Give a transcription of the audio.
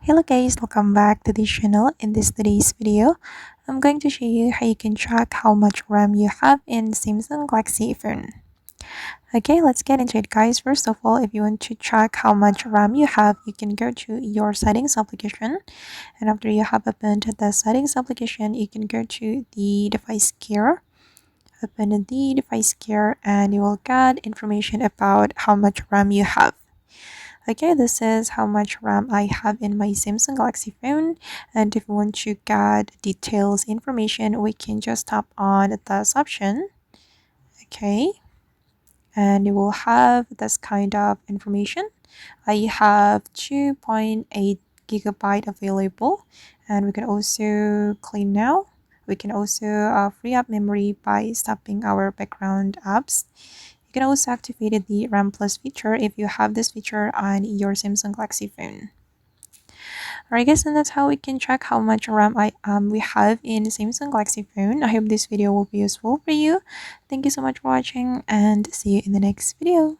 Hello guys, welcome back to this channel. In today's video, I'm going to show you how you can track how much RAM you have in Samsung Galaxy phone. Okay, let's get into it guys. First of all, if you want to track how much RAM you have, you can go to your settings application, and after you have opened the settings application, you can go to the device care. Open the device care and you will get information about how much RAM you have. Okay, this is how much RAM I have in my Samsung Galaxy phone, and if you want to get details information, we can just tap on this option. Okay, and you will have this kind of information. I have 2.8 gigabyte available, and we can also clean now. We can also free up memory by stopping our background apps. You can also activate the RAM Plus feature if you have this feature on your Samsung Galaxy phone. Alright guys, and that's how we can track how much RAM we have in Samsung Galaxy phone. I hope this video will be useful for you. Thank you so much for watching and see you in the next video.